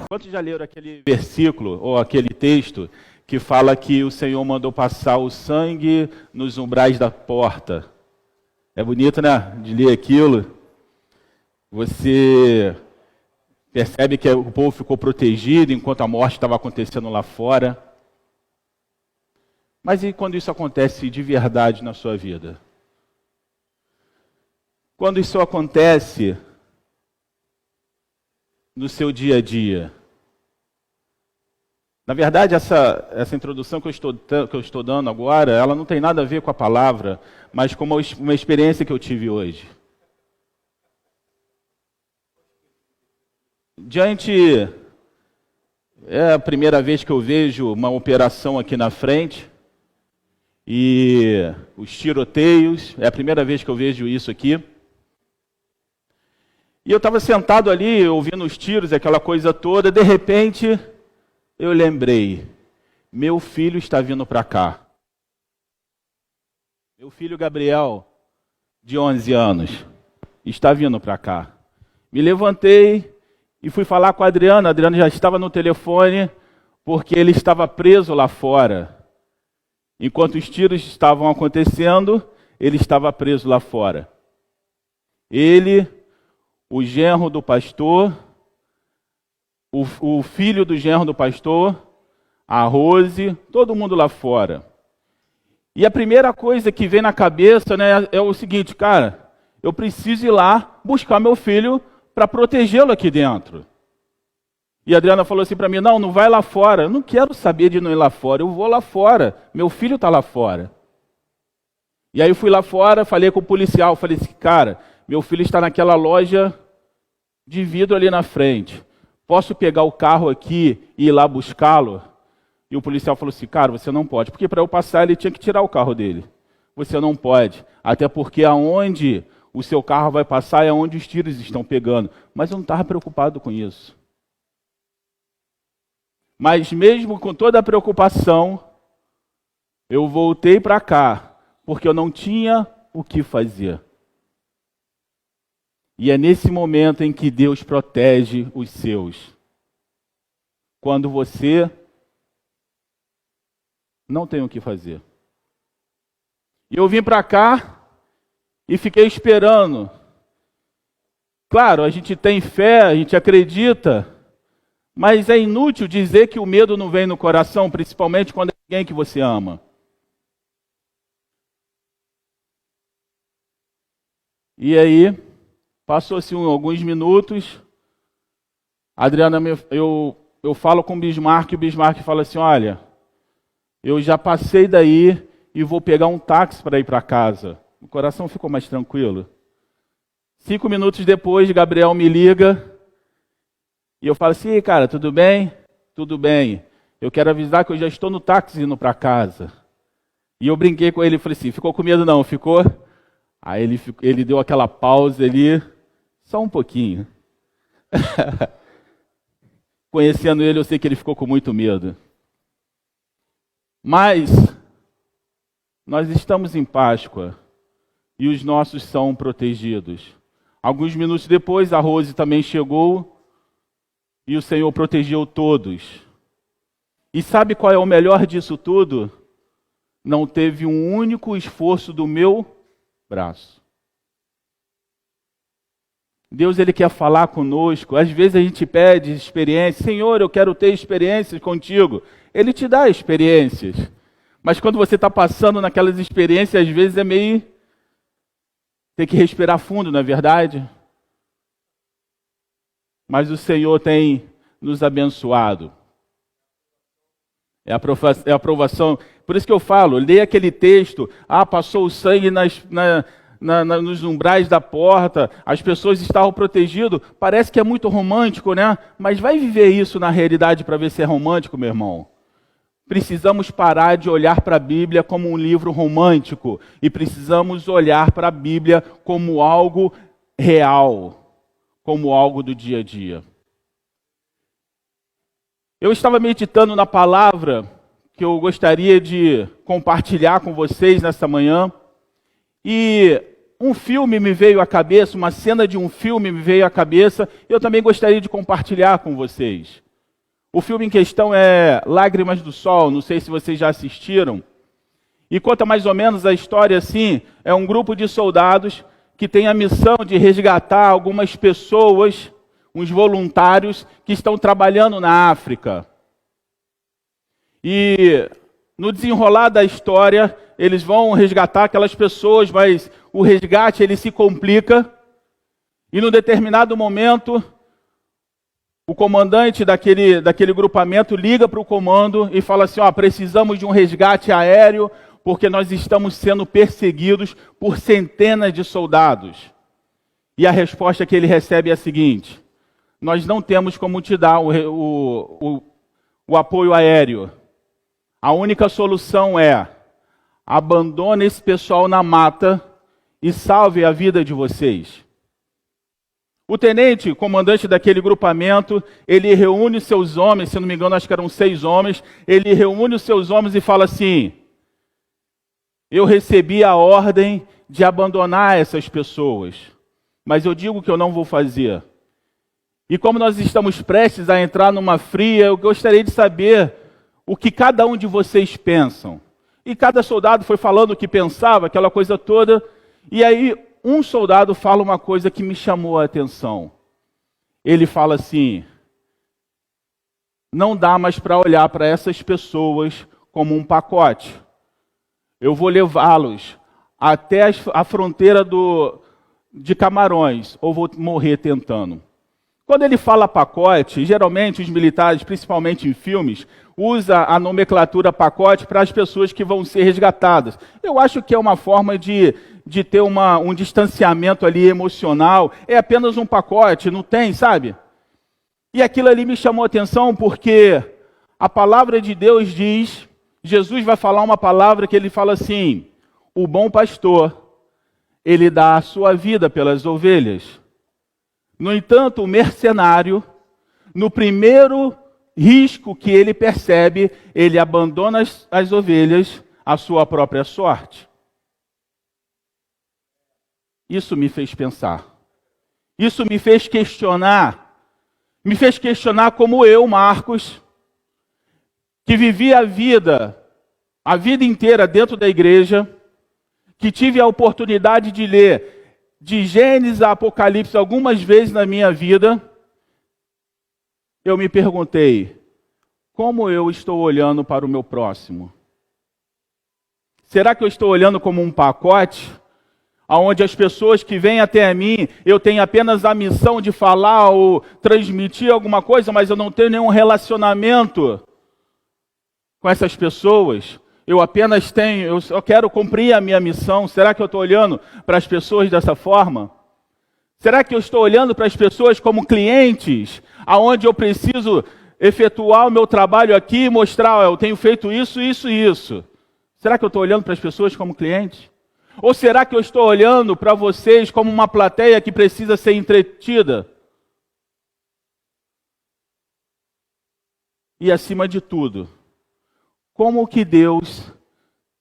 Quantos já leram aquele versículo ou aquele texto que fala que o Senhor mandou passar o sangue nos umbrais da porta? É bonito, né? De ler aquilo. Você percebe que o povo ficou protegido enquanto a morte estava acontecendo lá fora. Mas e quando isso acontece de verdade na sua vida? Quando isso acontece no seu dia a dia? Na verdade, essa introdução que eu estou dando agora, ela não tem nada a ver com a palavra, mas com uma experiência que eu tive hoje. É a primeira vez que eu vejo uma operação aqui na frente, e os tiroteios, é a primeira vez que eu vejo isso aqui. E eu estava sentado ali, ouvindo os tiros, aquela coisa toda, de repente eu lembrei, meu filho está vindo para cá. Meu filho Gabriel, de 11 anos, está vindo para cá. Me levantei e fui falar com a Adriana. A Adriana já estava no telefone, porque ele estava preso lá fora. Enquanto os tiros estavam acontecendo, ele estava preso lá fora. Ele, o genro do pastor, o filho do genro do pastor, a Rose, todo mundo lá fora. E a primeira coisa que vem na cabeça, né, é o seguinte, cara, eu preciso ir lá buscar meu filho para protegê-lo aqui dentro. E a Adriana falou assim para mim, não vai lá fora. Eu não quero saber de não ir lá fora, eu vou lá fora. Meu filho está lá fora. E aí eu fui lá fora, falei com o policial, falei assim, cara, meu filho está naquela loja de vidro ali na frente. Posso pegar o carro aqui e ir lá buscá-lo? E o policial falou assim, cara, você não pode. Porque para eu passar ele tinha que tirar o carro dele. Você não pode. Até porque aonde o seu carro vai passar é onde os tiros estão pegando. Mas eu não estava preocupado com isso. Mas mesmo com toda a preocupação, eu voltei para cá, porque eu não tinha o que fazer. E é nesse momento em que Deus protege os seus. Quando você não tem o que fazer. E eu vim para cá e fiquei esperando. Claro, a gente tem fé, a gente acredita, mas é inútil dizer que o medo não vem no coração, principalmente quando é alguém que você ama. E aí, passou-se alguns minutos, a Adriana, eu falo com o Bismarck, e o Bismarck fala assim, olha, eu já passei daí e vou pegar um táxi para ir para casa. O coração ficou mais tranquilo. 5 minutos depois, Gabriel me liga, e eu falo assim, cara, tudo bem? Tudo bem. Eu quero avisar que eu já estou no táxi indo para casa. E eu brinquei com ele e falei assim, ficou com medo não, ficou? Aí ele deu aquela pausa ali, só um pouquinho. Conhecendo ele, eu sei que ele ficou com muito medo. Mas nós estamos em Páscoa e os nossos são protegidos. Alguns minutos depois, a Rose também chegou e o Senhor protegeu todos. E sabe qual é o melhor disso tudo? Não teve um único esforço do meu braço. Deus, Ele quer falar conosco. Às vezes a gente pede experiência. Senhor, eu quero ter experiências contigo. Ele te dá experiências. Mas quando você está passando naquelas experiências, às vezes é meio... Tem que respirar fundo, não é verdade? Mas o Senhor tem nos abençoado. É a aprovação. Por isso que eu falo, leia aquele texto. Passou o sangue nos umbrais da porta, as pessoas estavam protegidas. Parece que é muito romântico, né? Mas vai viver isso na realidade para ver se é romântico, meu irmão. Precisamos parar de olhar para a Bíblia como um livro romântico e precisamos olhar para a Bíblia como algo real, como algo do dia a dia. Eu estava meditando na palavra que eu gostaria de compartilhar com vocês nessa manhã e um filme me veio à cabeça, uma cena de um filme me veio à cabeça, eu também gostaria de compartilhar com vocês. O filme em questão é Lágrimas do Sol, não sei se vocês já assistiram. E conta mais ou menos a história assim, é um grupo de soldados que tem a missão de resgatar algumas pessoas, uns voluntários que estão trabalhando na África. E no desenrolar da história, eles vão resgatar aquelas pessoas, mas o resgate ele se complica. E num determinado momento, o comandante daquele grupamento liga para o comando e fala assim, precisamos de um resgate aéreo, porque nós estamos sendo perseguidos por centenas de soldados. E a resposta que ele recebe é a seguinte, nós não temos como te dar o apoio aéreo. A única solução é, abandone esse pessoal na mata e salve a vida de vocês. O tenente, comandante daquele grupamento, ele reúne seus homens, se não me engano, acho que eram 6 homens, ele reúne os seus homens e fala assim, eu recebi a ordem de abandonar essas pessoas, mas eu digo que eu não vou fazer. E como nós estamos prestes a entrar numa fria, eu gostaria de saber o que cada um de vocês pensam. E cada soldado foi falando o que pensava, aquela coisa toda, e aí um soldado fala uma coisa que me chamou a atenção. Ele fala assim, não dá mais para olhar para essas pessoas como um pacote. Eu vou levá-los até a fronteira de Camarões, ou vou morrer tentando. Quando ele fala pacote, geralmente os militares, principalmente em filmes, usa a nomenclatura pacote para as pessoas que vão ser resgatadas. Eu acho que é uma forma de ter um distanciamento ali emocional. É apenas um pacote, não tem, sabe? E aquilo ali me chamou a atenção porque a palavra de Deus diz, Jesus vai falar uma palavra que ele fala assim, o bom pastor, ele dá a sua vida pelas ovelhas. No entanto, o mercenário, no primeiro risco que ele percebe, ele abandona as ovelhas à sua própria sorte. Isso me fez pensar. Isso me fez questionar. Me fez questionar como eu, Marcos, que vivi a vida inteira dentro da igreja, que tive a oportunidade de ler de Gênesis a Apocalipse algumas vezes na minha vida, eu me perguntei, como eu estou olhando para o meu próximo? Será que eu estou olhando como um pacote, onde as pessoas que vêm até mim, eu tenho apenas a missão de falar ou transmitir alguma coisa, mas eu não tenho nenhum relacionamento com essas pessoas? Eu apenas eu só quero cumprir a minha missão. Será que eu estou olhando para as pessoas dessa forma? Será que eu estou olhando para as pessoas como clientes, aonde eu preciso efetuar o meu trabalho aqui e mostrar, eu tenho feito isso, isso e isso? Será que eu estou olhando para as pessoas como clientes? Ou será que eu estou olhando para vocês como uma plateia que precisa ser entretida? E acima de tudo, como que Deus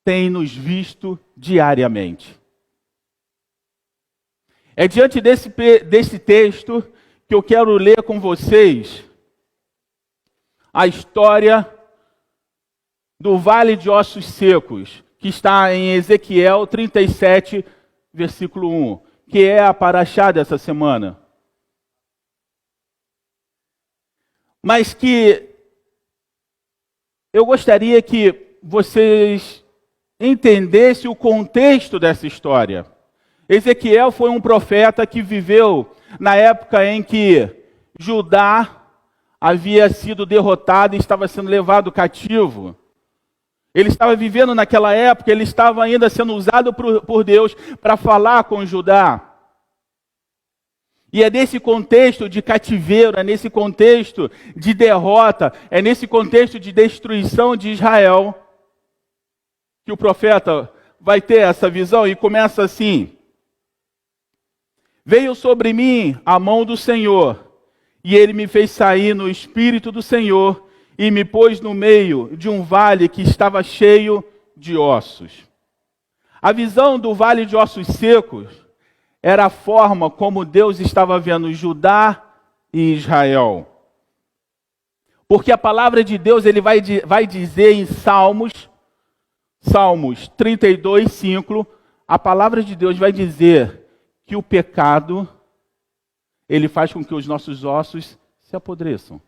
tem nos visto diariamente? É diante desse texto que eu quero ler com vocês a história do Vale de Ossos Secos, que está em Ezequiel 37, versículo 1, que é a paraxá dessa semana. Mas que eu gostaria que vocês entendessem o contexto dessa história. Ezequiel foi um profeta que viveu na época em que Judá havia sido derrotado e estava sendo levado cativo. Ele estava vivendo naquela época, ele estava ainda sendo usado por Deus para falar com Judá. E é nesse contexto de cativeiro, é nesse contexto de derrota, é nesse contexto de destruição de Israel, que o profeta vai ter essa visão e começa assim. Veio sobre mim a mão do Senhor, e ele me fez sair no espírito do Senhor, e me pôs no meio de um vale que estava cheio de ossos. A visão do vale de ossos secos era a forma como Deus estava vendo Judá e Israel. Porque a palavra de Deus ele vai dizer em Salmos 32, 5, a palavra de Deus vai dizer que o pecado, ele faz com que os nossos ossos se apodreçam.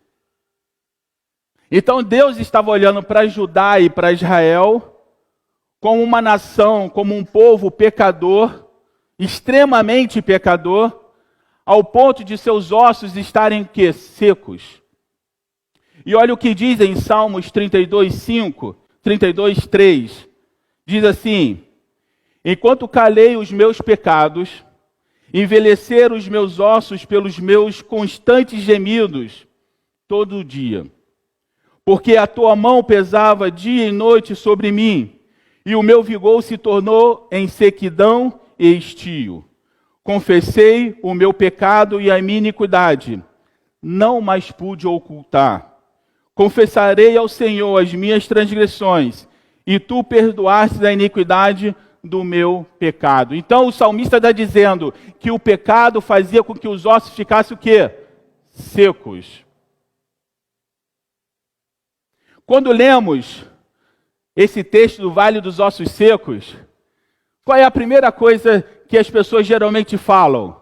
Então Deus estava olhando para Judá e para Israel como uma nação, como um povo pecador, extremamente pecador, ao ponto de seus ossos estarem que? Secos. E olha o que diz em Salmos 32, 5, 32, 3. Diz assim: enquanto calei os meus pecados, envelheceram os meus ossos pelos meus constantes gemidos todo dia. Porque a tua mão pesava dia e noite sobre mim, e o meu vigor se tornou em sequidão e estio. Confessei o meu pecado e a minha iniquidade, não mais pude ocultar. Confessarei ao Senhor as minhas transgressões, e tu perdoaste a iniquidade do meu pecado. Então o salmista está dizendo que o pecado fazia com que os ossos ficassem o quê? Secos. Quando lemos esse texto do Vale dos Ossos Secos, qual é a primeira coisa que as pessoas geralmente falam?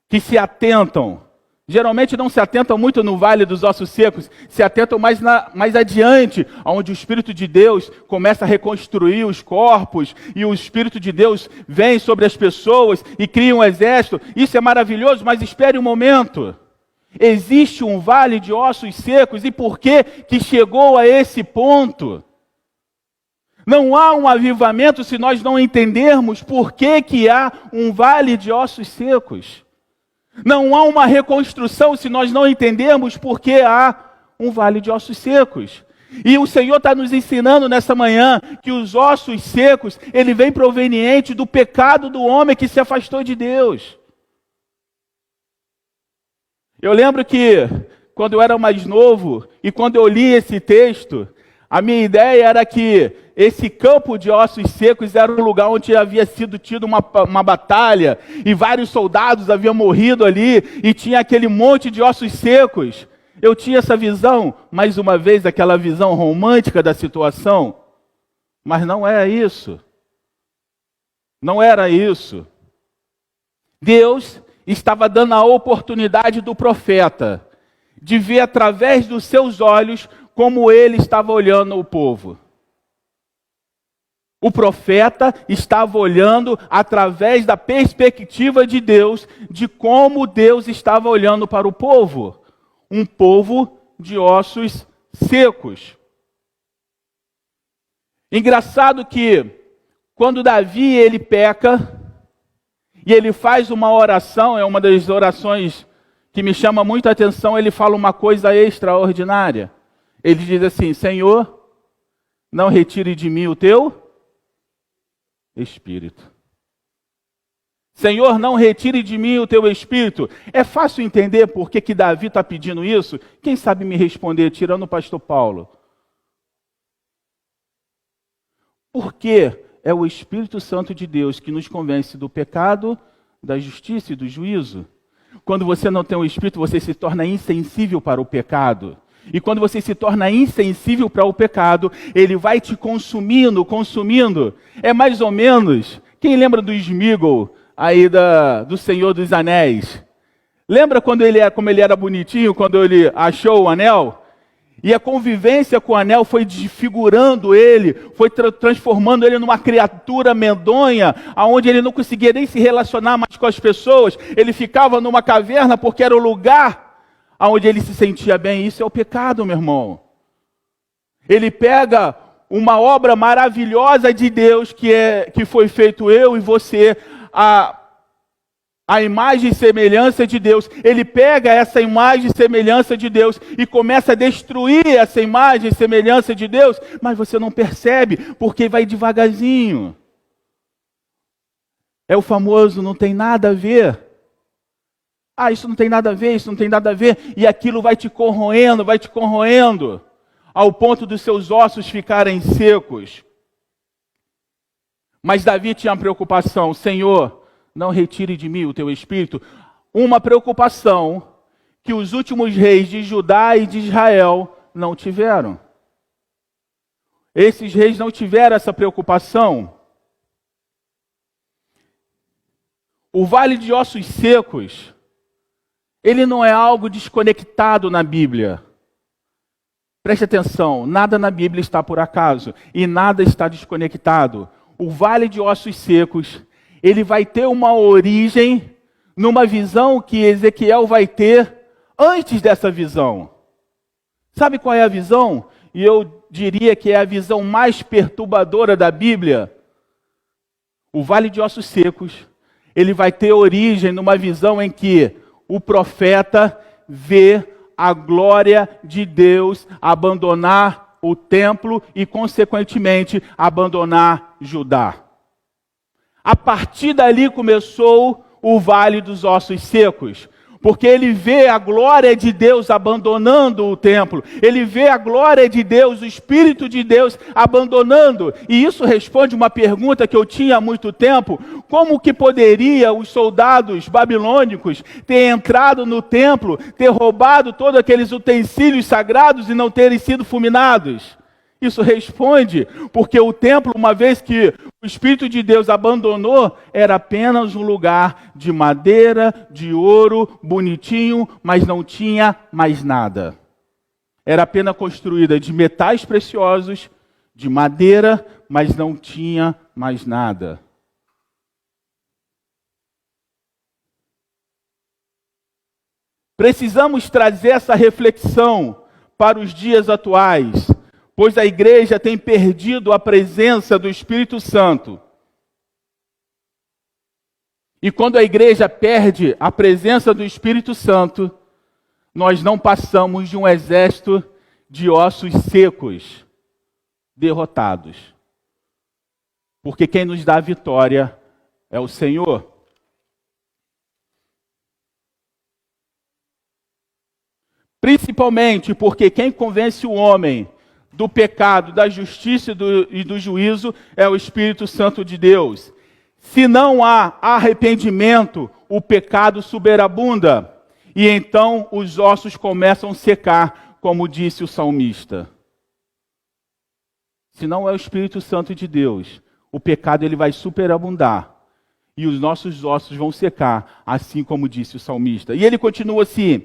Que se atentam. Geralmente não se atentam muito no Vale dos Ossos Secos, se atentam mais adiante, onde o Espírito de Deus começa a reconstruir os corpos, e o Espírito de Deus vem sobre as pessoas e cria um exército. Isso é maravilhoso, mas espere um momento. Existe um vale de ossos secos, e por que chegou a esse ponto? Não há um avivamento se nós não entendermos por que há um vale de ossos secos. Não há uma reconstrução se nós não entendermos por que há um vale de ossos secos. E o Senhor está nos ensinando nessa manhã que os ossos secos, ele vem proveniente do pecado do homem que se afastou de Deus. Eu lembro que quando eu era mais novo e quando eu li esse texto, a minha ideia era que esse campo de ossos secos era um lugar onde havia sido tido uma batalha e vários soldados haviam morrido ali e tinha aquele monte de ossos secos. Eu tinha essa visão, mais uma vez, aquela visão romântica da situação, mas não era isso. Não era isso. Deus estava dando a oportunidade do profeta de ver através dos seus olhos como ele estava olhando o povo. O profeta estava olhando através da perspectiva de Deus, de como Deus estava olhando para o povo. Um povo de ossos secos. Engraçado que quando Davi ele peca e ele faz uma oração, é uma das orações que me chama muito a atenção, ele fala uma coisa extraordinária. Ele diz assim: Senhor, não retire de mim o teu Espírito. Senhor, não retire de mim o teu Espírito. É fácil entender por que Davi está pedindo isso? Quem sabe me responder, tirando o pastor Paulo? Porque é o Espírito Santo de Deus que nos convence do pecado, da justiça e do juízo. Quando você não tem o Espírito, você se torna insensível para o pecado. E quando você se torna insensível para o pecado, ele vai te consumindo. É mais ou menos, quem lembra do Sméagol aí do Senhor dos Anéis? Lembra como ele era bonitinho, quando ele achou o anel? E a convivência com o anel foi desfigurando ele, foi transformando ele numa criatura medonha, aonde ele não conseguia nem se relacionar mais com as pessoas. Ele ficava numa caverna porque era o lugar onde ele se sentia bem. Isso é o pecado, meu irmão. Ele pega uma obra maravilhosa de Deus, que foi feito eu e você, a imagem e semelhança de Deus. Ele pega essa imagem e semelhança de Deus e começa a destruir essa imagem e semelhança de Deus, mas você não percebe, porque vai devagarzinho. É o famoso não tem nada a ver. Isso não tem nada a ver, isso não tem nada a ver. E aquilo vai te corroendo, ao ponto dos seus ossos ficarem secos. Mas Davi tinha uma preocupação: Senhor, não retire de mim o teu Espírito. Uma preocupação que os últimos reis de Judá e de Israel não tiveram. Esses reis não tiveram essa preocupação. O vale de ossos secos, ele não é algo desconectado na Bíblia. Preste atenção, nada na Bíblia está por acaso e nada está desconectado. O vale de ossos secos, ele vai ter uma origem numa visão que Ezequiel vai ter antes dessa visão. Sabe qual é a visão? E eu diria que é a visão mais perturbadora da Bíblia. O vale de ossos secos, ele vai ter origem numa visão em que o profeta vê a glória de Deus abandonar o templo e, consequentemente, abandonar Judá. A partir dali começou o Vale dos Ossos Secos, porque ele vê a glória de Deus abandonando o templo, ele vê a glória de Deus, o Espírito de Deus abandonando, e isso responde uma pergunta que eu tinha há muito tempo: como que poderia os soldados babilônicos ter entrado no templo, ter roubado todos aqueles utensílios sagrados e não terem sido fulminados? Isso responde porque o templo, uma vez que o Espírito de Deus abandonou, era apenas um lugar de madeira, de ouro, bonitinho, mas não tinha mais nada. Era apenas construída de metais preciosos, de madeira, mas não tinha mais nada. Precisamos trazer essa reflexão para os dias atuais, pois a igreja tem perdido a presença do Espírito Santo. E quando a igreja perde a presença do Espírito Santo, nós não passamos de um exército de ossos secos, derrotados. Porque quem nos dá a vitória é o Senhor. Principalmente porque quem convence o homem do pecado, da justiça e do juízo é o Espírito Santo de Deus. Se não há arrependimento, o pecado superabunda, e então os ossos começam a secar, como disse o salmista. Se não é o Espírito Santo de Deus, o pecado ele vai superabundar, e os nossos ossos vão secar, assim como disse o salmista. E ele continua assim: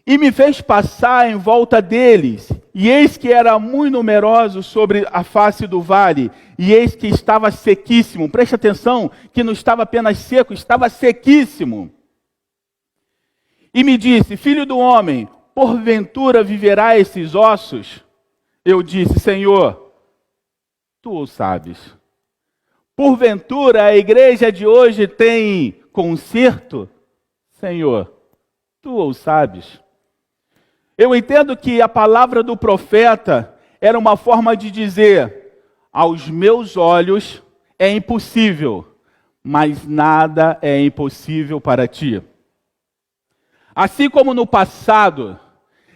e me fez passar em volta deles, e eis que era muito numeroso sobre a face do vale, e eis que estava sequíssimo. Preste atenção, que não estava apenas seco, estava sequíssimo. E me disse: filho do homem, porventura viverá esses ossos? Eu disse: Senhor, tu o sabes. Porventura a igreja de hoje tem conserto? Senhor, tu o sabes. Eu entendo que a palavra do profeta era uma forma de dizer: aos meus olhos é impossível, mas nada é impossível para ti. Assim como no passado,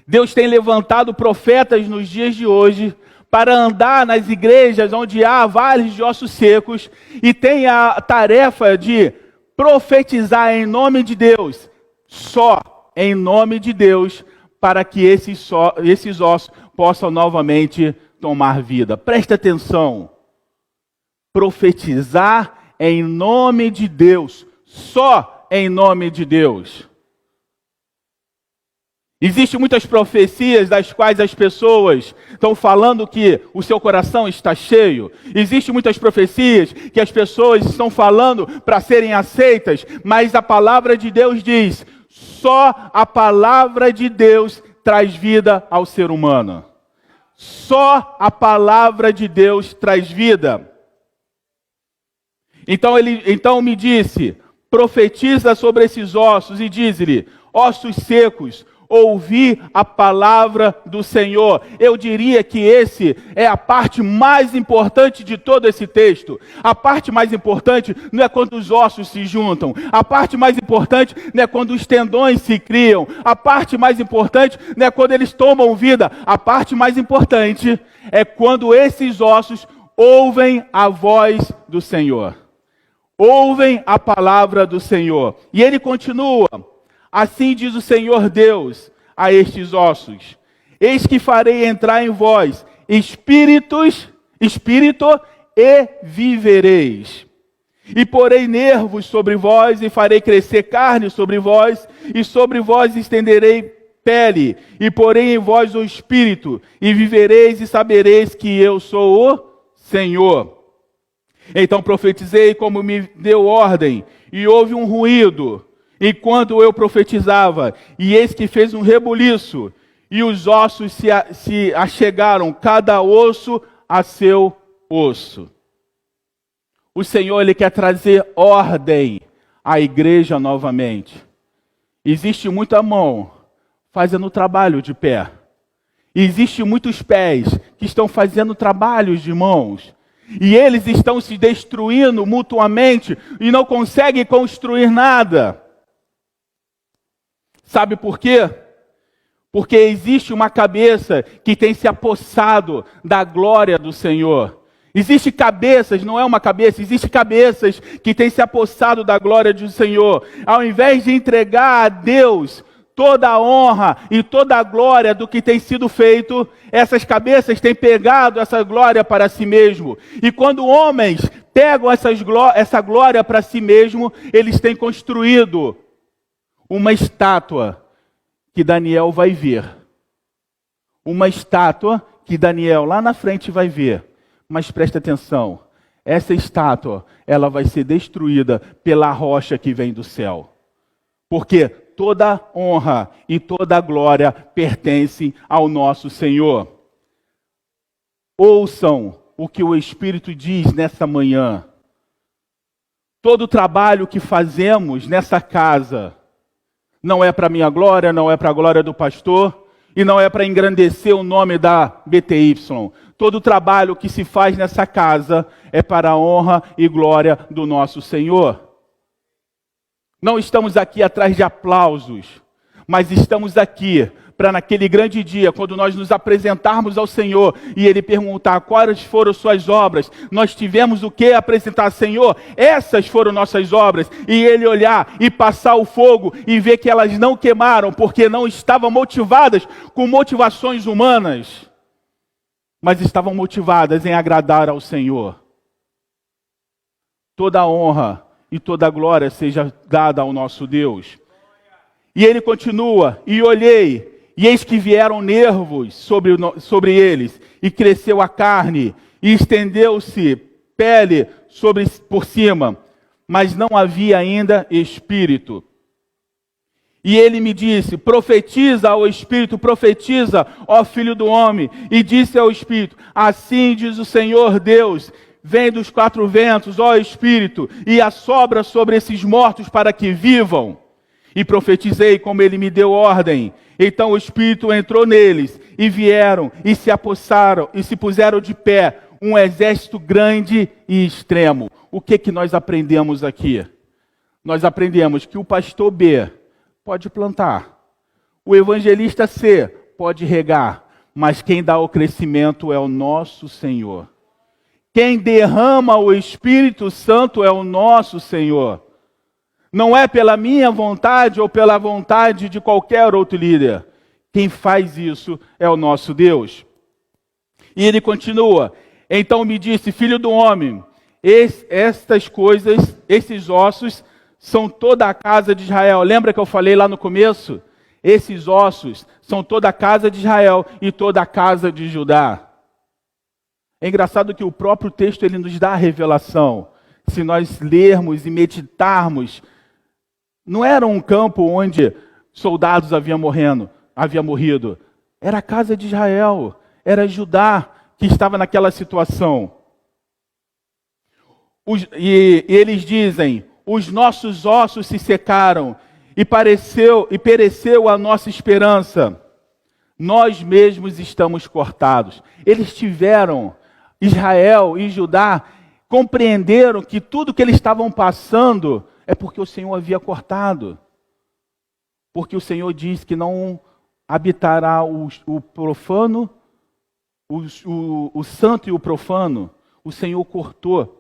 Deus tem levantado profetas nos dias de hoje para andar nas igrejas onde há vales de ossos secos e tem a tarefa de profetizar em nome de Deus, só em nome de Deus, para que esses ossos possam novamente tomar vida. Preste atenção. Profetizar em nome de Deus, só em nome de Deus. Existem muitas profecias das quais as pessoas estão falando que o seu coração está cheio. Existem muitas profecias que as pessoas estão falando para serem aceitas, mas a palavra de Deus diz: só a palavra de Deus traz vida ao ser humano. Só a palavra de Deus traz vida. Então me disse: profetiza sobre esses ossos e diz-lhe: ossos secos, ouvi a palavra do Senhor. Eu diria que esse é a parte mais importante de todo esse texto. A parte mais importante não é quando os ossos se juntam. A parte mais importante não é quando os tendões se criam. A parte mais importante não é quando eles tomam vida. A parte mais importante é quando esses ossos ouvem a voz do Senhor. Ouvem a palavra do Senhor. E ele continua: assim diz o Senhor Deus a estes ossos: Eis que farei entrar em vós espírito, e vivereis. E porei nervos sobre vós, e farei crescer carne sobre vós, e sobre vós estenderei pele, e porei em vós o espírito, e vivereis e sabereis que eu sou o Senhor. Então profetizei como me deu ordem, e houve um ruído, enquanto eu profetizava, e eis que fez um rebuliço, e os ossos se achegaram, cada osso a seu osso. O Senhor, Ele quer trazer ordem à igreja novamente. Existe muita mão fazendo trabalho de pé. Existe muitos pés que estão fazendo trabalhos de mãos. E eles estão se destruindo mutuamente e não conseguem construir nada. Sabe por quê? Porque existe uma cabeça que tem se apossado da glória do Senhor. Existem cabeças, não é uma cabeça, existem cabeças que têm se apossado da glória do Senhor. Ao invés de entregar a Deus toda a honra e toda a glória do que tem sido feito, essas cabeças têm pegado essa glória para si mesmo. E quando homens pegam essa glória para si mesmo, eles têm construído uma estátua que Daniel vai ver. Uma estátua que Daniel lá na frente vai ver. Mas preste atenção, essa estátua, ela vai ser destruída pela rocha que vem do céu. Porque toda honra e toda glória pertencem ao nosso Senhor. Ouçam o que o Espírito diz nessa manhã. Todo o trabalho que fazemos nessa casa não é para minha glória, não é para a glória do pastor, e não é para engrandecer o nome da BTY. Todo o trabalho que se faz nessa casa é para a honra e glória do nosso Senhor. Não estamos aqui atrás de aplausos, mas estamos aqui para naquele grande dia, quando nós nos apresentarmos ao Senhor e Ele perguntar quais foram suas obras, nós tivemos o que apresentar? Senhor, essas foram nossas obras. E Ele olhar e passar o fogo e ver que elas não queimaram, porque não estavam motivadas com motivações humanas, mas estavam motivadas em agradar ao Senhor. Toda a honra e toda a glória seja dada ao nosso Deus. E Ele continua, e olhei, e eis que vieram nervos sobre eles, e cresceu a carne, e estendeu-se pele por cima, mas não havia ainda espírito. E ele me disse, profetiza ao Espírito, profetiza, ó Filho do Homem. E disse ao Espírito, assim diz o Senhor Deus, vem dos quatro ventos, ó Espírito, e assopra sobre esses mortos para que vivam. E profetizei como ele me deu ordem. Então o Espírito entrou neles, e vieram, e se apossaram, e se puseram de pé, um exército grande e extremo. O que nós aprendemos aqui? Nós aprendemos que o pastor B pode plantar, o evangelista C pode regar, mas quem dá o crescimento é o nosso Senhor. Quem derrama o Espírito Santo é o nosso Senhor. Não é pela minha vontade ou pela vontade de qualquer outro líder. Quem faz isso é o nosso Deus. E ele continua, então me disse, filho do homem, estas coisas, esses ossos, são toda a casa de Israel. Lembra que eu falei lá no começo? Esses ossos são toda a casa de Israel e toda a casa de Judá. É engraçado que o próprio texto ele nos dá a revelação. Se nós lermos e meditarmos, não era um campo onde soldados haviam morrido. Era a casa de Israel, era Judá que estava naquela situação. E eles dizem, os nossos ossos se secaram e pereceu a nossa esperança. Nós mesmos estamos cortados. Eles tiveram, Israel e Judá, compreenderam que tudo que eles estavam passando é porque o Senhor havia cortado. Porque o Senhor diz que não habitará o profano, o santo e o profano. O Senhor cortou.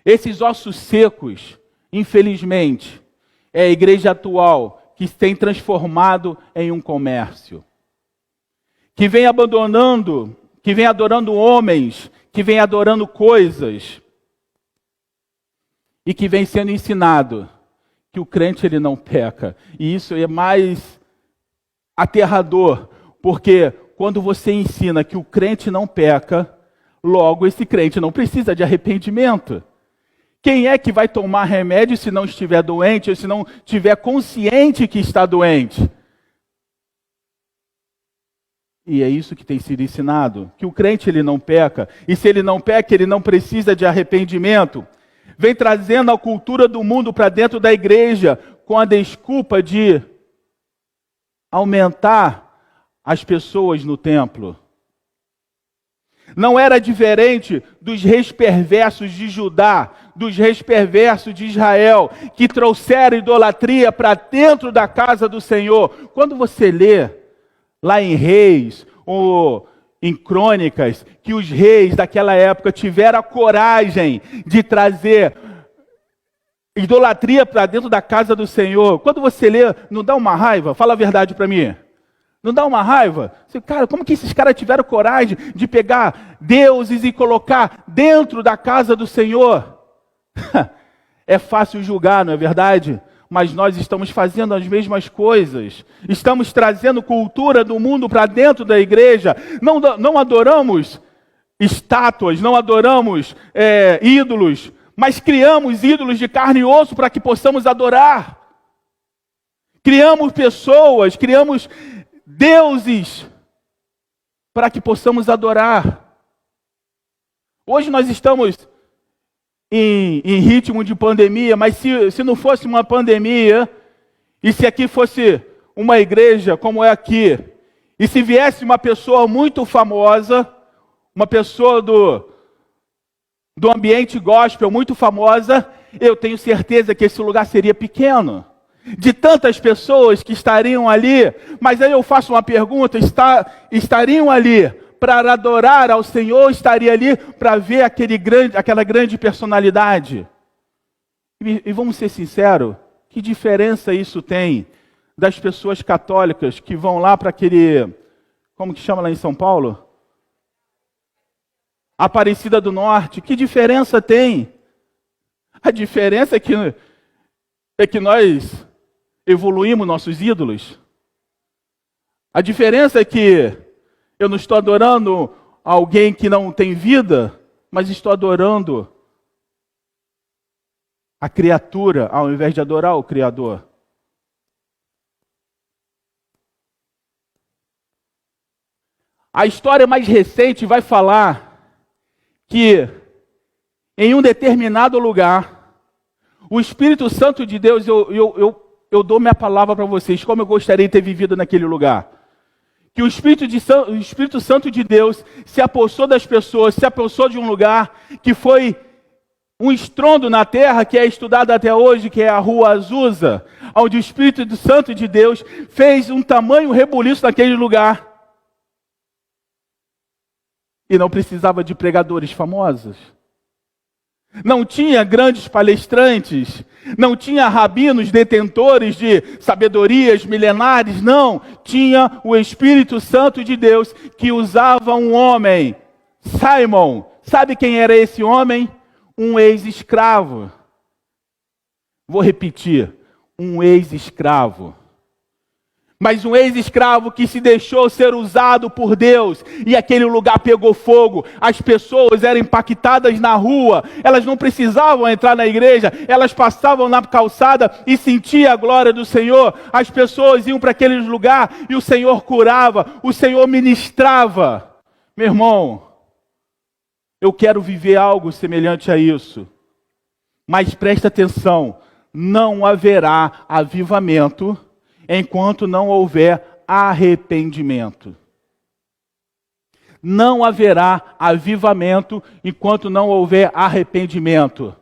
Esses ossos secos, infelizmente, é a igreja atual que se tem transformado em um comércio. que vem abandonando, que vem adorando homens, que vem adorando coisas, e que vem sendo ensinado que o crente ele não peca. E isso é mais aterrador, porque quando você ensina que o crente não peca, logo esse crente não precisa de arrependimento. Quem é que vai tomar remédio se não estiver doente, ou se não estiver consciente que está doente? E é isso que tem sido ensinado, que o crente ele não peca, e se ele não peca, ele não precisa de arrependimento. Vem trazendo a cultura do mundo para dentro da igreja, com a desculpa de aumentar as pessoas no templo. Não era diferente dos reis perversos de Judá, dos reis perversos de Israel, que trouxeram idolatria para dentro da casa do Senhor. Quando você lê lá em Reis, ou em Crônicas, que os reis daquela época tiveram a coragem de trazer idolatria para dentro da casa do Senhor. Quando você lê, não dá uma raiva? Fala a verdade para mim. Não dá uma raiva? Você, cara, como que esses caras tiveram coragem de pegar deuses e colocar dentro da casa do Senhor? É fácil julgar, não é verdade? Mas nós estamos fazendo as mesmas coisas. Estamos trazendo cultura do mundo para dentro da igreja. Não adoramos estátuas, não adoramos ídolos, mas criamos ídolos de carne e osso para que possamos adorar. Criamos pessoas, criamos deuses para que possamos adorar. Hoje nós estamos em ritmo de pandemia, mas se não fosse uma pandemia, e se aqui fosse uma igreja como é aqui, e se viesse uma pessoa muito famosa, uma pessoa do ambiente gospel muito famosa, eu tenho certeza que esse lugar seria pequeno. De tantas pessoas que estariam ali, mas aí eu faço uma pergunta, estariam ali para adorar ao Senhor, estaria ali para ver aquela grande personalidade? E vamos ser sinceros, que diferença isso tem das pessoas católicas que vão lá para aquele, como que chama lá em São Paulo? Aparecida do Norte, que diferença tem? A diferença é que nós evoluímos nossos ídolos. A diferença é que eu não estou adorando alguém que não tem vida, mas estou adorando a criatura ao invés de adorar o Criador. A história mais recente vai falar que em um determinado lugar, o Espírito Santo de Deus, eu dou minha palavra para vocês, como eu gostaria de ter vivido naquele lugar. Que o Espírito Santo de Deus se apossou das pessoas, se apossou de um lugar que foi um estrondo na terra, que é estudado até hoje, que é a Rua Azusa, onde o Espírito Santo de Deus fez um tamanho rebuliço naquele lugar. E não precisava de pregadores famosos. Não tinha grandes palestrantes, não tinha rabinos detentores de sabedorias milenares, não. Tinha o Espírito Santo de Deus que usava um homem, Simon. Sabe quem era esse homem? Um ex-escravo. Vou repetir, um ex-escravo. Mas um ex-escravo que se deixou ser usado por Deus, e aquele lugar pegou fogo, as pessoas eram impactadas na rua, elas não precisavam entrar na igreja, elas passavam na calçada e sentiam a glória do Senhor, as pessoas iam para aquele lugar e o Senhor curava, o Senhor ministrava. Meu irmão, eu quero viver algo semelhante a isso, mas presta atenção, não haverá avivamento enquanto não houver arrependimento. Não haverá avivamento enquanto não houver arrependimento.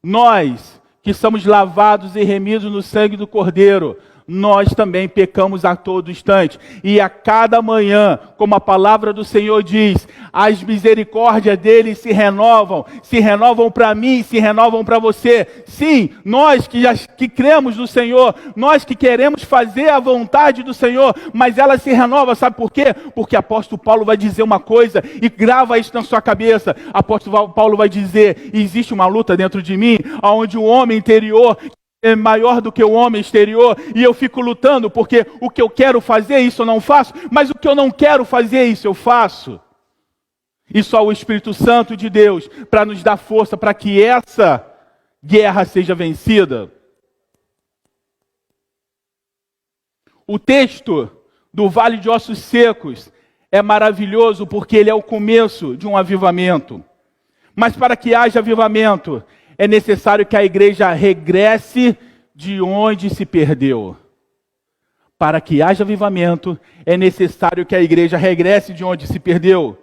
Nós, que somos lavados e remidos no sangue do Cordeiro, nós também pecamos a todo instante. E a cada manhã, como a palavra do Senhor diz, as misericórdias dele se renovam para mim, se renovam para você. Sim, nós que cremos no Senhor, nós que queremos fazer a vontade do Senhor, mas ela se renova, sabe por quê? Porque o apóstolo Paulo vai dizer uma coisa, e grava isso na sua cabeça. O apóstolo Paulo vai dizer: existe uma luta dentro de mim, onde o homem interior é maior do que o homem exterior, e eu fico lutando, porque o que eu quero fazer, isso eu não faço, mas o que eu não quero fazer, isso eu faço. E só o Espírito Santo de Deus, para nos dar força, para que essa guerra seja vencida. O texto do Vale de Ossos Secos é maravilhoso, porque ele é o começo de um avivamento. Mas para que haja avivamento, é necessário que a igreja regresse de onde se perdeu. Para que haja avivamento, é necessário que a igreja regresse de onde se perdeu.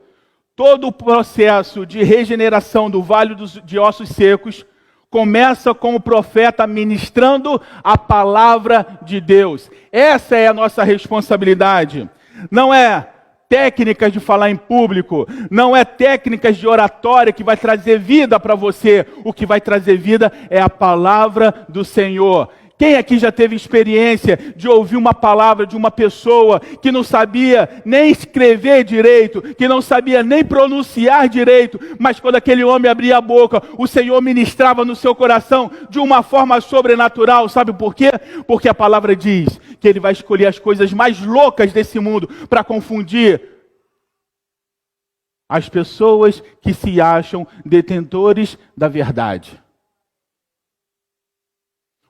Todo o processo de regeneração do Vale de Ossos Secos começa com o profeta ministrando a palavra de Deus. Essa é a nossa responsabilidade. Não é técnicas de falar em público, não é técnicas de oratória que vai trazer vida para você. O que vai trazer vida é a palavra do Senhor. Quem aqui já teve experiência de ouvir uma palavra de uma pessoa que não sabia nem escrever direito, que não sabia nem pronunciar direito, mas quando aquele homem abria a boca, o Senhor ministrava no seu coração de uma forma sobrenatural? Sabe por quê? Porque a palavra diz que Ele vai escolher as coisas mais loucas desse mundo para confundir as pessoas que se acham detentores da verdade.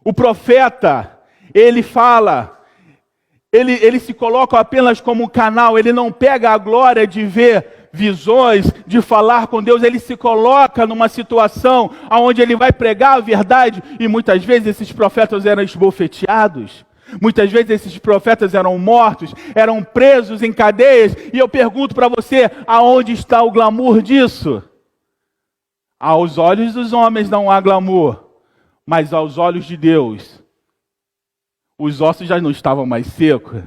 O profeta, ele fala, ele se coloca apenas como um canal, ele não pega a glória de ver visões, de falar com Deus, ele se coloca numa situação onde ele vai pregar a verdade, e muitas vezes esses profetas eram esbofeteados, muitas vezes esses profetas eram mortos, eram presos em cadeias, e eu pergunto para você, aonde está o glamour disso? Aos olhos dos homens não há glamour, mas aos olhos de Deus, os ossos já não estavam mais secos.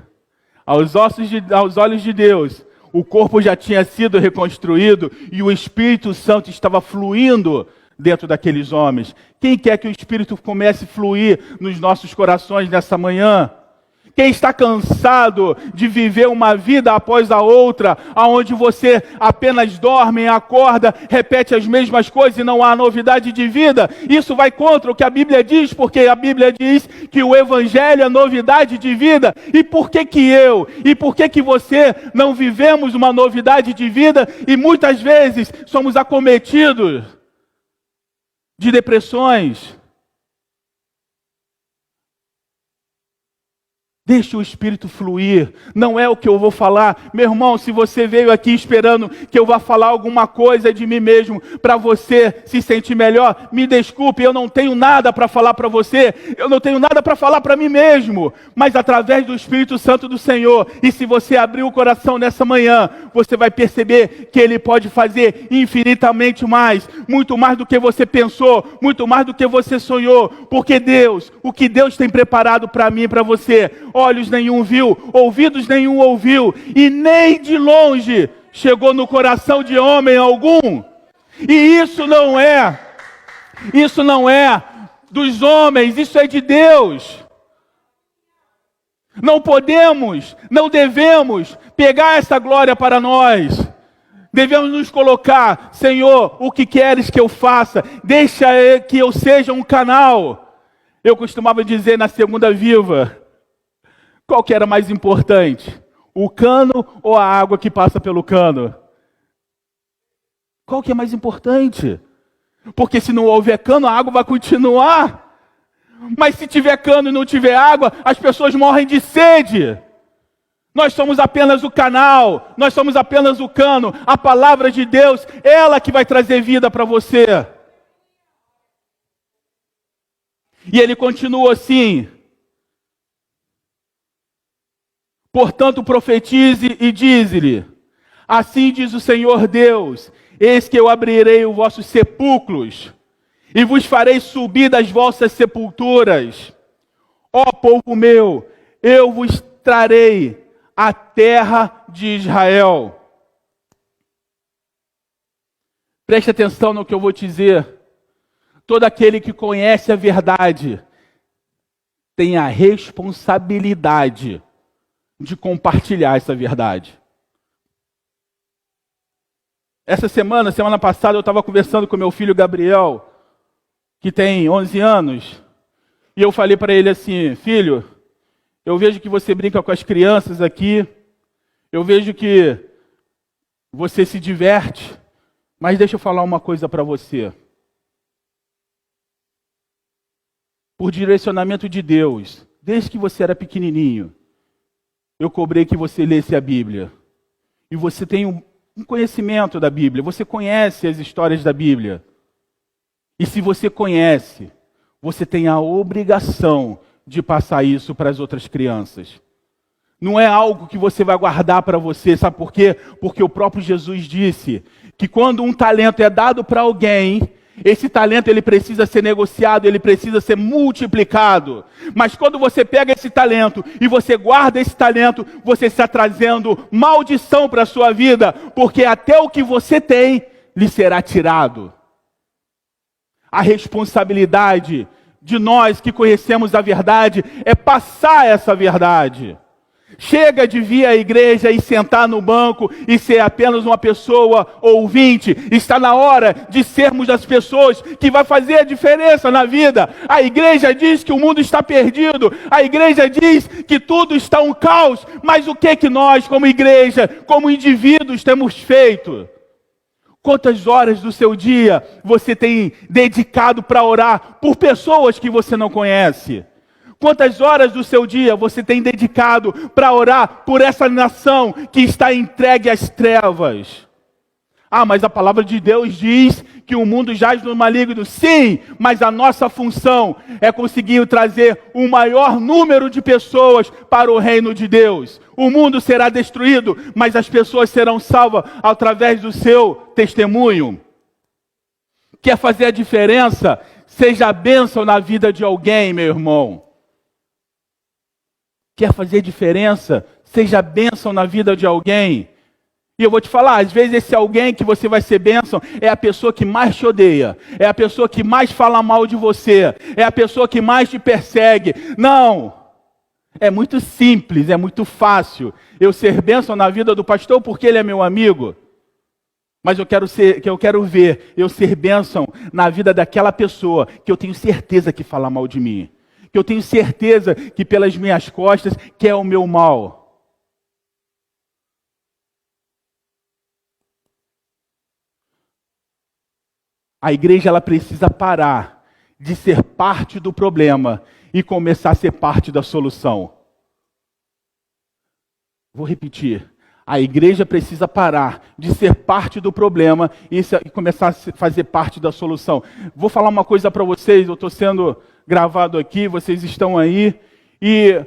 Aos olhos de Deus, o corpo já tinha sido reconstruído e o Espírito Santo estava fluindo dentro daqueles homens. Quem quer que o Espírito comece a fluir nos nossos corações nessa manhã? Quem está cansado de viver uma vida após a outra, onde você apenas dorme, acorda, repete as mesmas coisas e não há novidade de vida? Isso vai contra o que a Bíblia diz, porque a Bíblia diz que o Evangelho é novidade de vida. E por que eu e por que você não vivemos uma novidade de vida e muitas vezes somos acometidos de depressões? Deixe o Espírito fluir, não é o que eu vou falar. Meu irmão, se você veio aqui esperando que eu vá falar alguma coisa de mim mesmo, para você se sentir melhor, me desculpe, eu não tenho nada para falar para você, eu não tenho nada para falar para mim mesmo, mas através do Espírito Santo do Senhor, e se você abrir o coração nessa manhã, você vai perceber que Ele pode fazer infinitamente mais, muito mais do que você pensou, muito mais do que você sonhou, porque Deus, o que Deus tem preparado para mim e para você, olhos nenhum viu, ouvidos nenhum ouviu, e nem de longe chegou no coração de homem algum. E isso não é dos homens, isso é de Deus. Não podemos, não devemos pegar essa glória para nós. Devemos nos colocar: Senhor, o que queres que eu faça? Deixa que eu seja um canal. Eu costumava dizer na Segunda Viva, qual que era mais importante? O cano ou a água que passa pelo cano? Qual que é mais importante? Porque se não houver cano, a água vai continuar. Mas se tiver cano e não tiver água, as pessoas morrem de sede. Nós somos apenas o canal, nós somos apenas o cano. A palavra de Deus, ela que vai trazer vida para você. E ele continua assim: portanto, profetize e dize-lhe: assim diz o Senhor Deus, eis que eu abrirei os vossos sepulcros e vos farei subir das vossas sepulturas. Ó povo meu, eu vos trarei a terra de Israel. Preste atenção no que eu vou te dizer. Todo aquele que conhece a verdade tem a responsabilidade de compartilhar essa verdade. Essa semana passada, eu estava conversando com meu filho Gabriel, que tem 11 anos, e eu falei para ele assim: filho, eu vejo que você brinca com as crianças aqui, eu vejo que você se diverte, mas deixa eu falar uma coisa para você. Por direcionamento de Deus, desde que você era pequenininho, eu cobrei que você lesse a Bíblia. E você tem um conhecimento da Bíblia, você conhece as histórias da Bíblia. E se você conhece, você tem a obrigação de passar isso para as outras crianças. Não é algo que você vai guardar para você, sabe por quê? Porque o próprio Jesus disse que quando um talento é dado para alguém, esse talento ele precisa ser negociado, ele precisa ser multiplicado. Mas quando você pega esse talento e você guarda esse talento, você está trazendo maldição para a sua vida, porque até o que você tem lhe será tirado. A responsabilidade de nós que conhecemos a verdade é passar essa verdade. Chega de vir à igreja e sentar no banco e ser apenas uma pessoa ouvinte. Está na hora de sermos as pessoas que vai fazer a diferença na vida. A igreja diz que o mundo está perdido. A igreja diz que tudo está um caos. Mas o que nós, como igreja, como indivíduos, temos feito? Quantas horas do seu dia você tem dedicado para orar por pessoas que você não conhece? Quantas horas do seu dia você tem dedicado para orar por essa nação que está entregue às trevas? Ah, mas a palavra de Deus diz que o mundo jaz no maligno. Sim, mas a nossa função é conseguir trazer um maior número de pessoas para o reino de Deus. O mundo será destruído, mas as pessoas serão salvas através do seu testemunho. Quer fazer a diferença? Seja a bênção na vida de alguém, meu irmão. Quer fazer diferença? Seja bênção na vida de alguém. E eu vou te falar, às vezes esse alguém que você vai ser bênção é a pessoa que mais te odeia, é a pessoa que mais fala mal de você, é a pessoa que mais te persegue. Não! É muito simples, é muito fácil eu ser bênção na vida do pastor porque ele é meu amigo. Mas eu quero ver eu ser bênção na vida daquela pessoa que eu tenho certeza que fala mal de mim. Que eu tenho certeza que pelas minhas costas quer o meu mal. A igreja ela precisa parar de ser parte do problema e começar a ser parte da solução. Vou repetir. A igreja precisa parar de ser parte do problema e começar a fazer parte da solução. Vou falar uma coisa para vocês, eu estou sendo gravado aqui, vocês estão aí, e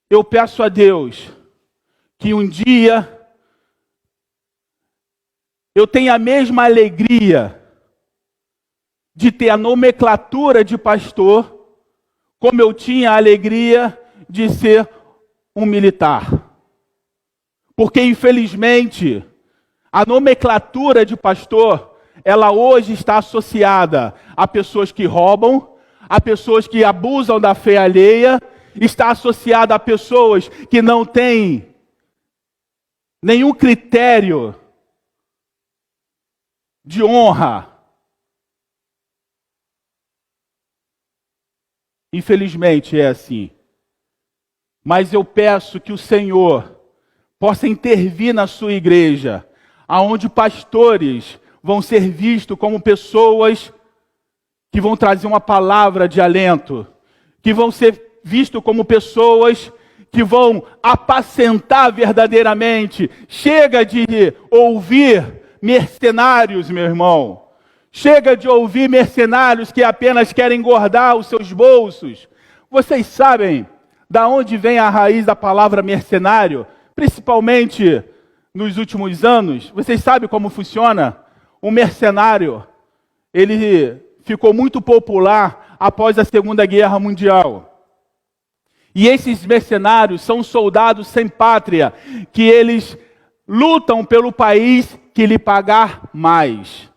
eu peço a Deus que um dia eu tenha a mesma alegria de ter a nomenclatura de pastor, como eu tinha a alegria de ser um militar. Porque, infelizmente, a nomenclatura de pastor, ela hoje está associada a pessoas que roubam, a pessoas que abusam da fé alheia, está associada a pessoas que não têm nenhum critério de honra. Infelizmente é assim. Mas eu peço que o Senhor possa intervir na sua igreja, aonde pastores vão ser vistos como pessoas que vão trazer uma palavra de alento, que vão ser vistos como pessoas que vão apacentar verdadeiramente. Chega de ouvir mercenários, meu irmão. Chega de ouvir mercenários que apenas querem engordar os seus bolsos. Vocês sabem da onde vem a raiz da palavra mercenário? Principalmente nos últimos anos, vocês sabem como funciona? O mercenário, ele ficou muito popular após a Segunda Guerra Mundial. E esses mercenários são soldados sem pátria, que eles lutam pelo país que lhe pagar mais.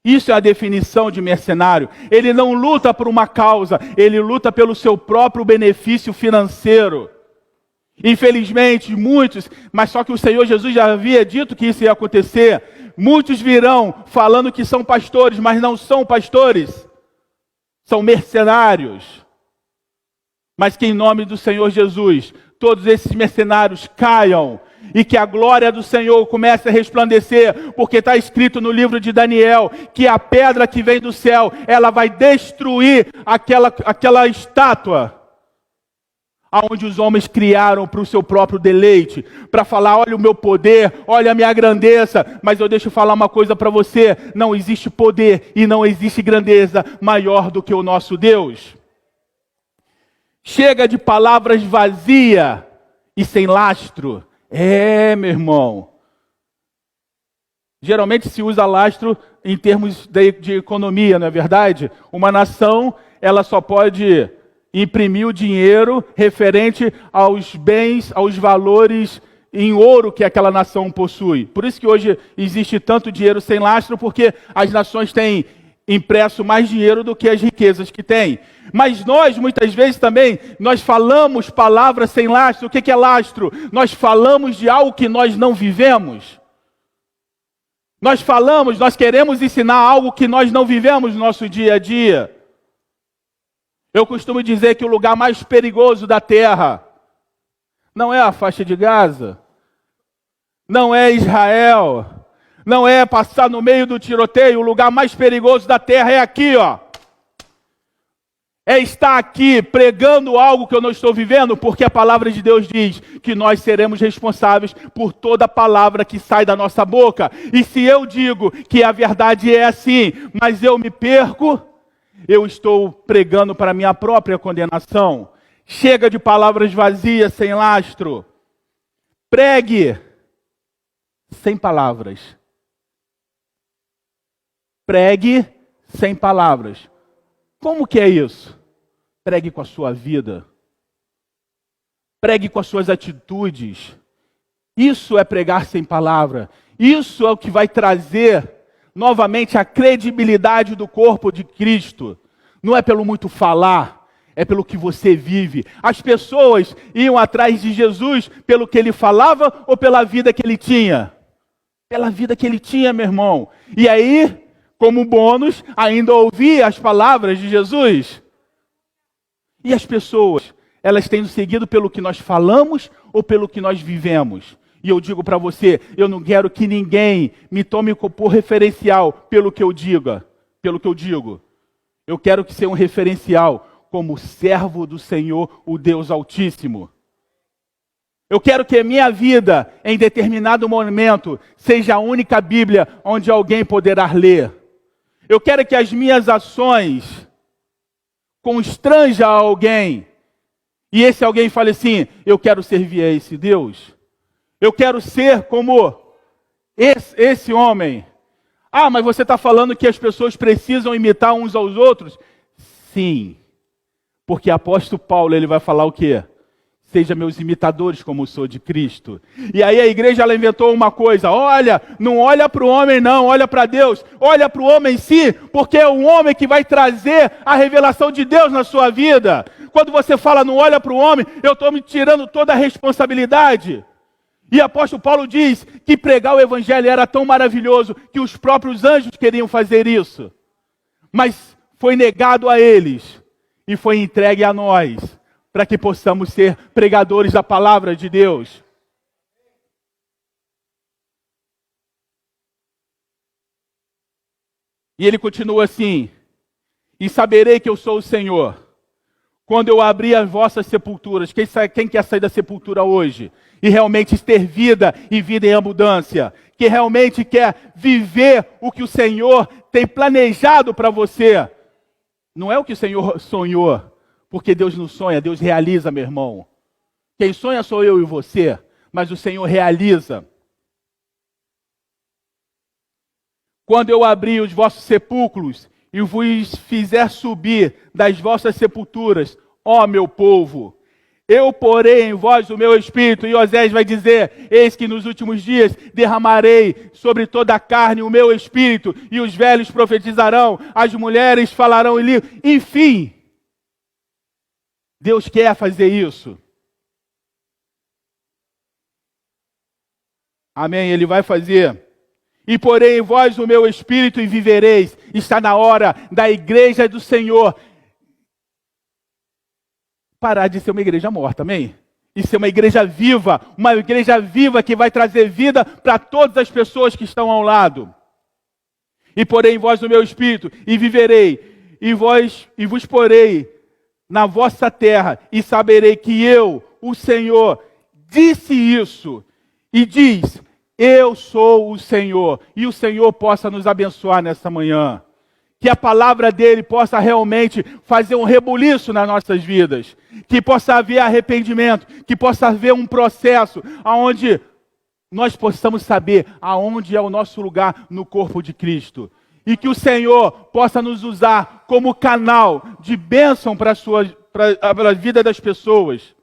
Isso é a definição de mercenário. Ele não luta por uma causa, ele luta pelo seu próprio benefício financeiro. Infelizmente, muitos, mas só que o Senhor Jesus já havia dito que isso ia acontecer. Muitos virão falando que são pastores, mas não são pastores. São mercenários. Mas que em nome do Senhor Jesus, todos esses mercenários caiam e que a glória do Senhor comece a resplandecer, porque está escrito no livro de Daniel que a pedra que vem do céu, ela vai destruir aquela estátua aonde os homens criaram para o seu próprio deleite, para falar, olha o meu poder, olha a minha grandeza. Mas eu deixo falar uma coisa para você, não existe poder e não existe grandeza maior do que o nosso Deus. Chega de palavras vazias e sem lastro. Meu irmão. Geralmente se usa lastro em termos de economia, não é verdade? Uma nação, ela só pode imprimir o dinheiro referente aos bens, aos valores em ouro que aquela nação possui. Por isso que hoje existe tanto dinheiro sem lastro, porque as nações têm impresso mais dinheiro do que as riquezas que têm. Mas nós, muitas vezes também, nós falamos palavras sem lastro. O que é lastro? Nós falamos de algo que nós não vivemos. Nós queremos ensinar algo que nós não vivemos no nosso dia a dia. Eu costumo dizer que o lugar mais perigoso da terra não é a faixa de Gaza, não é Israel, não é passar no meio do tiroteio. O lugar mais perigoso da terra é aqui, ó. É estar aqui pregando algo que eu não estou vivendo, porque a palavra de Deus diz que nós seremos responsáveis por toda palavra que sai da nossa boca. E se eu digo que a verdade é assim, mas eu me perco, eu estou pregando para a minha própria condenação. Chega de palavras vazias, sem lastro. Pregue sem palavras. Pregue sem palavras. Como que é isso? Pregue com a sua vida. Pregue com as suas atitudes. Isso é pregar sem palavra. Isso é o que vai trazer novamente a credibilidade do corpo de Cristo. Não é pelo muito falar, é pelo que você vive. As pessoas iam atrás de Jesus pelo que ele falava ou pela vida que ele tinha? Pela vida que ele tinha, meu irmão. E aí, como bônus, ainda ouvir as palavras de Jesus. E as pessoas, elas têm seguido pelo que nós falamos ou pelo que nós vivemos? E eu digo para você, eu não quero que ninguém me tome por referencial pelo que eu digo. Eu quero que seja um referencial como servo do Senhor, o Deus Altíssimo. Eu quero que a minha vida, em determinado momento, seja a única Bíblia onde alguém poderá ler. Eu quero que as minhas ações constranjam alguém. E esse alguém fale assim, eu quero servir a esse Deus. Eu quero ser como esse homem. Ah, mas você está falando que as pessoas precisam imitar uns aos outros? Sim. Porque apóstolo Paulo, ele vai falar o quê? Seja meus imitadores como eu sou de Cristo. E aí a igreja, ela inventou uma coisa. Olha, não olha para o homem não, olha para Deus. Olha para o homem em si, porque é o homem que vai trazer a revelação de Deus na sua vida. Quando você fala não olha para o homem, eu estou me tirando toda a responsabilidade. E apóstolo Paulo diz que pregar o evangelho era tão maravilhoso que os próprios anjos queriam fazer isso. Mas foi negado a eles e foi entregue a nós, para que possamos ser pregadores da palavra de Deus. E ele continua assim, e saberei que eu sou o Senhor, quando eu abrir as vossas sepulturas. Quem quer sair da sepultura hoje? E realmente ter vida e vida em abundância. Que realmente quer viver o que o Senhor tem planejado para você. Não é o que o Senhor sonhou, porque Deus não sonha, Deus realiza, meu irmão. Quem sonha sou eu e você, mas o Senhor realiza. Quando eu abrir os vossos sepulcros e vos fizer subir das vossas sepulturas, ó meu povo, Eu porei em vós o meu espírito, e Osés vai dizer, eis que nos últimos dias derramarei sobre toda a carne o meu espírito, e os velhos profetizarão, as mulheres falarão em língua. Enfim, Deus quer fazer isso. Amém, Ele vai fazer. E porei em vós o meu espírito e vivereis. Está na hora da igreja do Senhor parar de ser uma igreja morta, amém? E ser uma igreja viva que vai trazer vida para todas as pessoas que estão ao lado. E porei em vós o meu espírito, e viverei, e vos porei na vossa terra, e saberei que eu, o Senhor, disse isso, e diz, eu sou o Senhor, e o Senhor possa nos abençoar nessa manhã. Que a palavra dele possa realmente fazer um rebuliço nas nossas vidas. Que possa haver arrependimento. Que possa haver um processo onde nós possamos saber aonde é o nosso lugar no corpo de Cristo. E que o Senhor possa nos usar como canal de bênção para a vida das pessoas.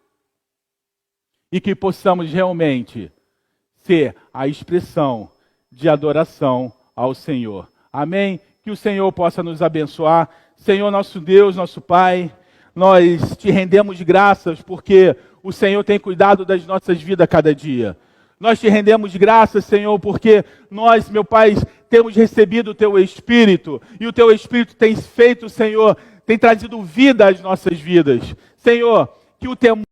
E que possamos realmente ser a expressão de adoração ao Senhor. Amém? Que o Senhor possa nos abençoar. Senhor, nosso Deus, nosso Pai, nós te rendemos graças porque o Senhor tem cuidado das nossas vidas a cada dia. Nós te rendemos graças, Senhor, porque nós, meu Pai, temos recebido o Teu Espírito. E o Teu Espírito tem feito, Senhor, tem trazido vida às nossas vidas. Senhor, que o temor